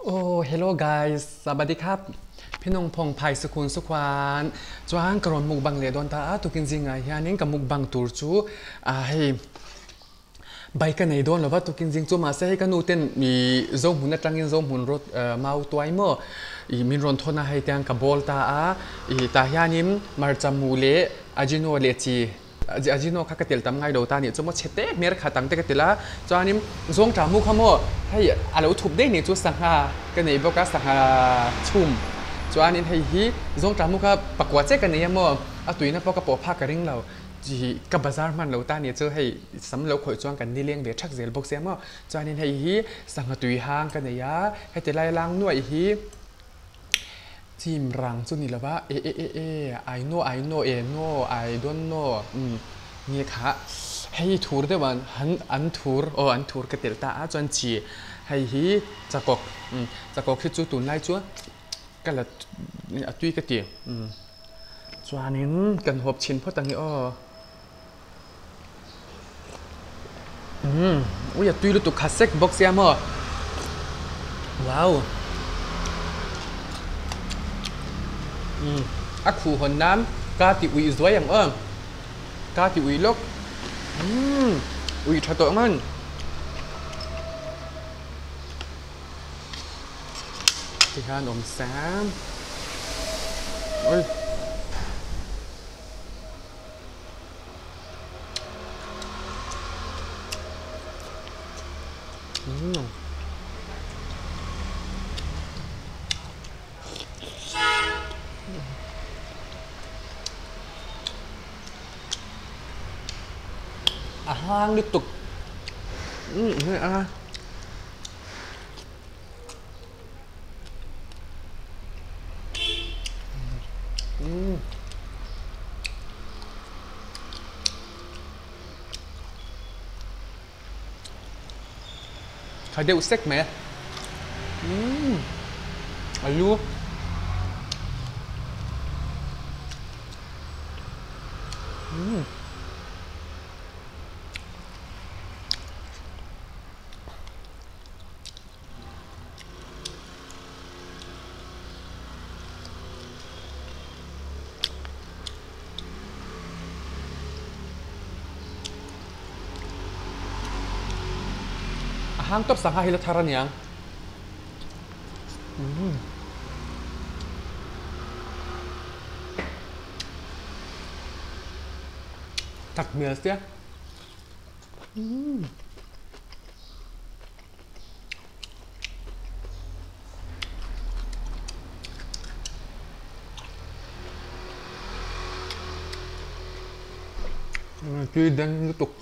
โอ้ hello guys สวัสดีครับพี่น้องพงไพสุขุนสุขวานจวางกรอนมุกบังเลดอนตาตุกินจิงไงฮะนี่กับมุกบังตูร์จูให้ใบกันในดอนหรือว่าตุกินจิงจูมาเซ่ให้กันนูเต้นมีโจมหุ่นตั้งยินโจมหุ่นรถมาเอาตัวไอ้เมื่อมีรอนทนให้เตียงกับบอลตาตาฮะนี่มาจมูเลอาจิโนเลจีอาจิโนข้ากติลทำไงดูตาเนี่ยจมูกเช็ดเตะเมื่อขาตั้งเตะกติละจวนนี้จงจมูกขโมยให้อะไรอุบได้เนี่ยจูสังหากันในบอกสังหาชุ่มจวนนี้ให้ฮีจงจมูกข้าปกวาเจ๊กันเนี่ยมั่วตุยนั่นพวกกระป๋อผ้ากระริ่งเราจีกับบาซาร์มันเราตาเนี่ยเจอให้สำเราคอยจวนกันนี่เลี้ยงเบียชักเซลบอกเสียมั่วจวนนี้ให้ฮีสังหาตุยห่างกันเนี่ยให้แต่ไล่ล้างหน่วยฮีทีมรังสุดนี่แล้วว่าI know I don't know เนี่ยค่ะให้ทัวร์ได้วันอันทัวร์ก็เตลตาจวนจีให้ฮีจะกคือจุดตุนไล่จั่วก็ละตุยก็เตี๋ยจวนนี้กันหอบชินเพราะตั้งนี้อุ้ยตุยรู้ตุกคาเซ็กบ็อกเซียมั้งว้าวอักขู่หอนน้ำกาติอุยสวยอย่างกาติอุยลกอุยทัดตัวมันที่ข้านมแซมโอ้ยห้างด้วยตุกเนี่ยใครเดี๋ยวเซ็กไหมอายุห้างตบสังหาฮิลทารันยังตักเมียเสียจุยดังตุก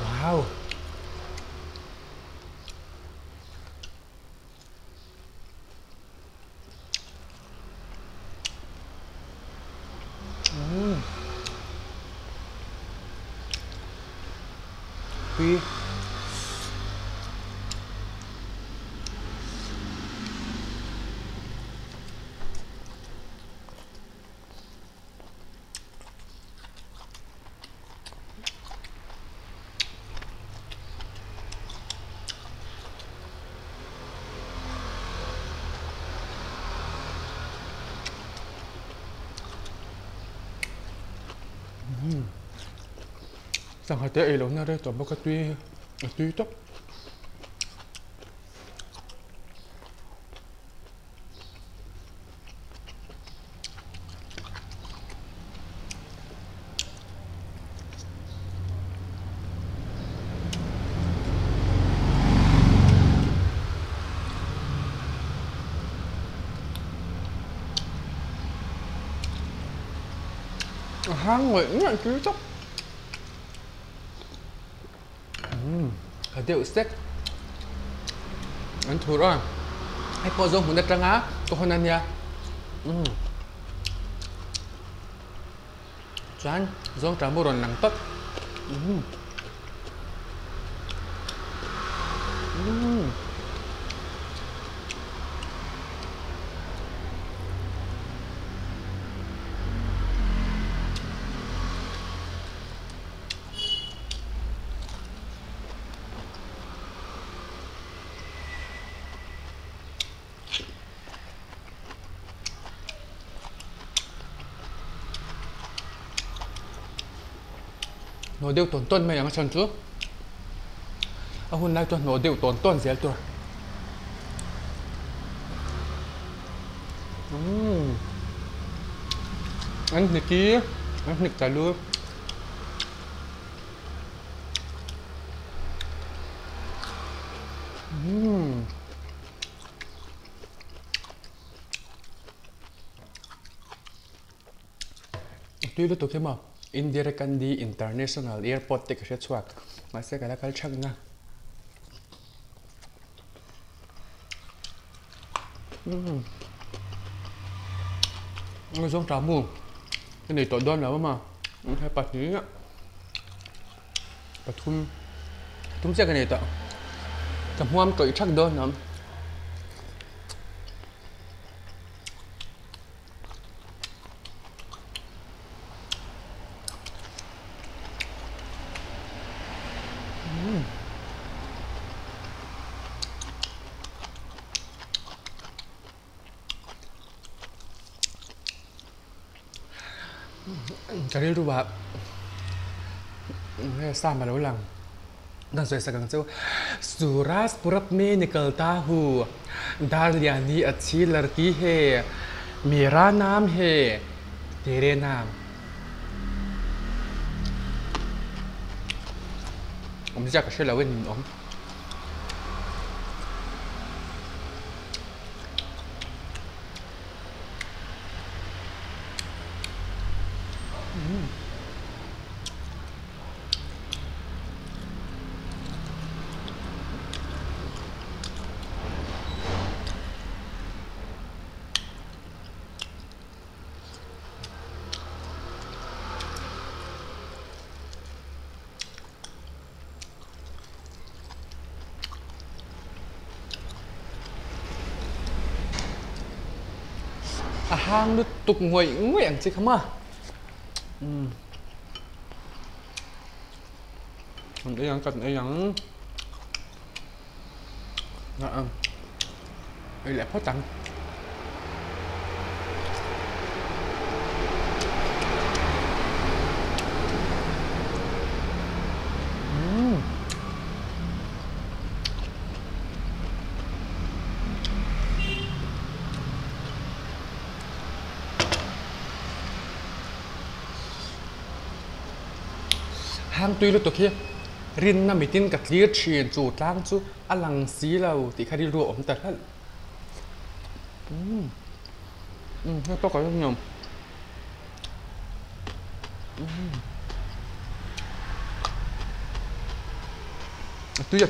ว้าวพี่สั่งหาเตะแล้วนะได้ตัวบอกตุยต๊อกห้างเลยเนี่ยตุยต๊อกเดี๋ยวเซ็กอันถูกอ่ะให้พอจงหุ่นได้จังอ่ะก็คนนั้นเนี่ยจันจงจำบุรุษหนังตัด หนูเดียวต้นต้นไม่อย่างฉันจูเอาหุ่นได้ตัวหนูเดียวต้นต้นเสียตัวอันนี้กี้อันนี้จะรู้tu lu to kema Indira Gandhi International Airport te ka chhuak ma se kala kal chhak na ngồi trong trà mù cái này tỏi đơn là mà hay bát ní ạ bát thun thun sẽ cái này tạo cầm hoam cởi chắc đơn lắm cái nàyรู้ป่ะให้สร้างมาแล้วหลังdan soi sagang chu suras purap me nikalta hu dalyani अच्छी लड़की है मेरा नाम है तेरे नाम ông chắc sẽ là bên ông hang nó tục nguội nguyện chứ không à đây yang cần đây yang đây là phát trắng hang tuy lúc kia rin na mitin cả clear chuyện chủ trang chú alang xí lâu thì khai đi ruộng ổn tật hết nó có cái nhom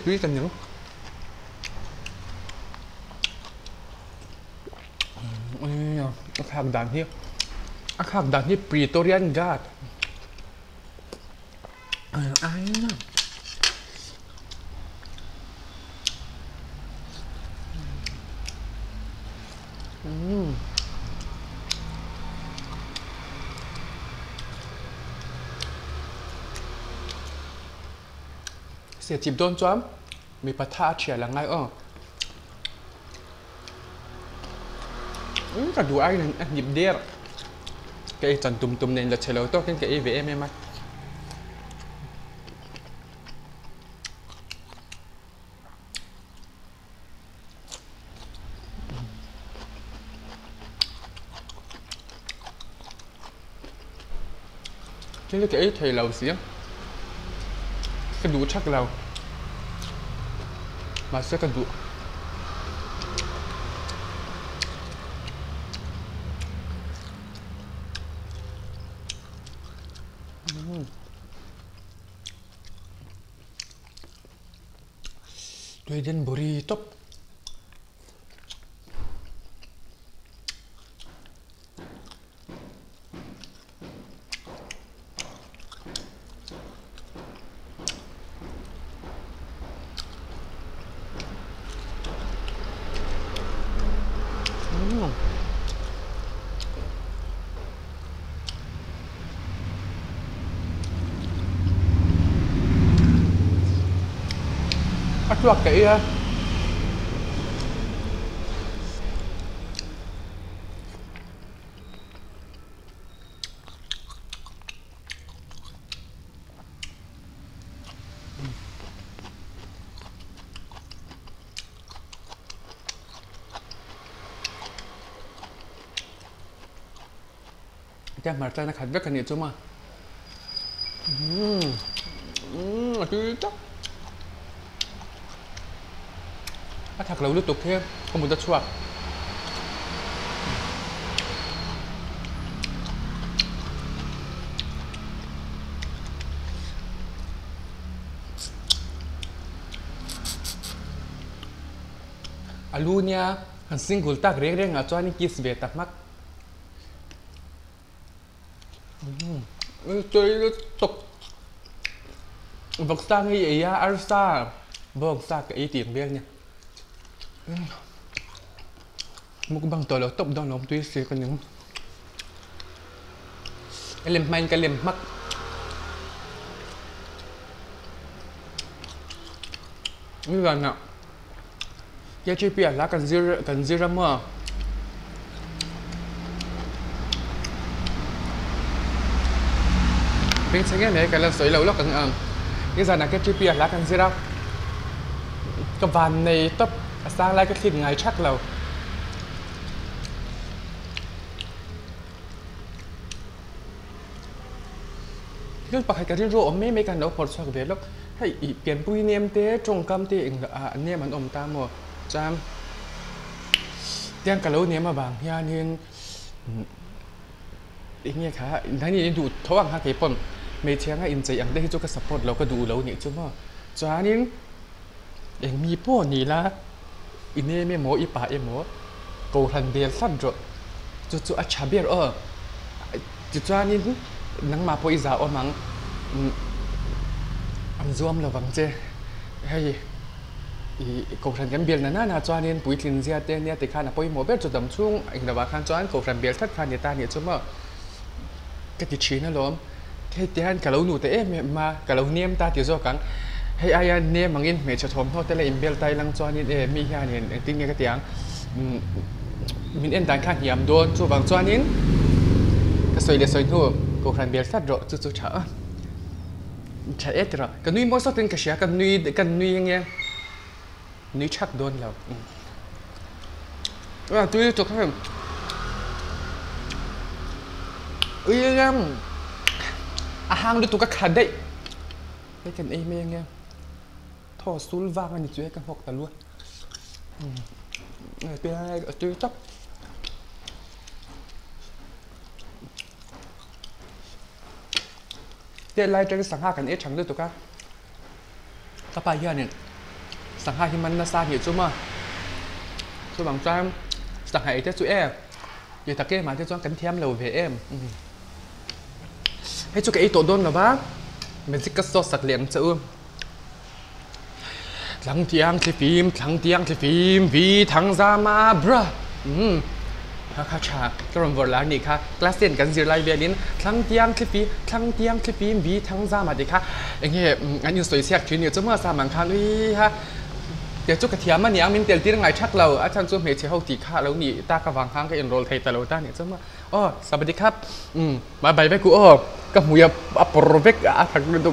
tuy cần những hàng đàn hiếp Praetorian Guard ai nèเสียจิบโดนจ้อมมีปะทะเฉียดละไงก็ดูไอ้นั่นหยิบเดียร์cái trận tùm này là chơi lâu tốt cái EVM em ạ chứ cái thầy lâu xíu cái đủ chắc lâu mà sẽ cần đủ tôi đến burrito chuột kỹ ha แกมาใจนะขัดเวกันนี่จุ๊มาคือจ๊ะถ้าถักเราลุกตุกเทพก็มุดจะชั่วอาลูเนี่ยหันซิงกุลตักเรียงอ่ะจ้านี่กิสเบตักมักเจอตกบอกสร้างไอ้ยาอาร์ซ่าบอกสร้างไอ้ตีนเบี้ยเนี่ยมุกบังตัวเราตบดองน้ำตุ้ยเสียกันหนึ่งเล่มมันกันเล่มมักนี่กันอ่ะยาชีเปียละกันซีระมั่วเป็นสิ่งนี้กันแล้วสวยเราแล้วกันนี่จะนักเก็ตชีเปียละกันซีระกับวันในต๊บสร้างอะไรก็คิดไงชักเราเรื่องปากให้กันที่รู้ไม่กันเอาพอสอบเบียดแล้วให้เปลี่ยนปุ้ยเนียมเต้จงกำเต้เองเนี่ยมันตามหมดจำเรื่องกันแล้วเนี่ยมาบางยาเนี่ยอย่างเงี้ยค่ะทั้งนี้ดูท้องฮะเก็บปนไม่เที่ยงให้อินใจอย่างได้ที่จุกสปอร์ตเราก็ดูแล้วเนี่ยจุ๊บว่าจ้านี่เองมีป้อนี่ละอินเนี่ยไม่หมออีป่าเอ็มหมอโกทันเบียร์สั้นจุอัชชาเบียร์จุจ้านี่นังมาพออีสาวมังอันรวมระวังเจ้ให้โกทันกันเบียร์นั่นนะจ้านี่ปุ๋ยทิ้งเสียเต้เนี่ยติดขันพออีหมอเบียร์จุดดำช่วงอีกระหว่างขันจ้าโกทันเบียร์ทัดขันเนี่ยตาเนี่ยจุ๊บว่าก็ติดชื้นนะล้มแค่เตี้ยนกับเราหนูแต่มากับเราเนียมตาติดโซ่กังให้อายเนี่ยมังอินเมจชมเขาแต่ละอินเบลไตลังจ้านี่มีแค่เนี่ยติ้งเนี่ยก็เตียงมินเอ็นดันข้างเหี่ยมโดนจู่บางจ้านี่ก็สวยเลยสวยทั่วโกทันเบียร์สัตว์รอจุดเฉาใช่เอ็ดรอกันนุ้ยมอสตินกระเชียกันนุ้ยยังไงนุ้ยชักโดนเราตัวนี้จุกครับยังอาหารดูตัวก็ขัดได้ไม่กันเองไม่ยังไงทอดซูลวางอันนี้ช่วยกันหกตะลุยเป็นอะไรตัวนี้จับเดี๋ยวไล่จะสังหารกันฉันด้วยตัวก็ถ้าไปเยอะเนี่ยสังหารที่มันน่าซาหิวจุ๊บมาจุ๊บบางจ้ามสังหารเจ้าจุ๊อย่าตะเกียบมาเจ้าจ้องกันเทียมเราเวให้จุ๊กไอ้ตัวโดนหรอบ้ามันสิกระสอบสักเหลี่ยมจะหลังเตียงที่ฟิล์มวีทางซามาบราข้าชากรมวอลลานี่ค่ะกลาสเซนกันสิไลเบียลินหลังเตียงที่ฟิล์มวีทางซามาดิค่ะอย่างเงี้ยอันนี้สวยเสียกชิ้นเนี่ยจะเมื่อสามังคันวิฮะเดี๋ยวจุกกระเทียมมันเนี่ยมินเตียลที่ตั้งไงชักเราอาจารย์จุ๊บเมย์เชี่ยวตีข้าแล้วนี่ตากระวังข้างก็เอ็นโรลไทยแต่เราด้านเนี่ยจะเมื่อสวัสดีครับมาใบไปกูกับหมูยาปโรเบกทางดู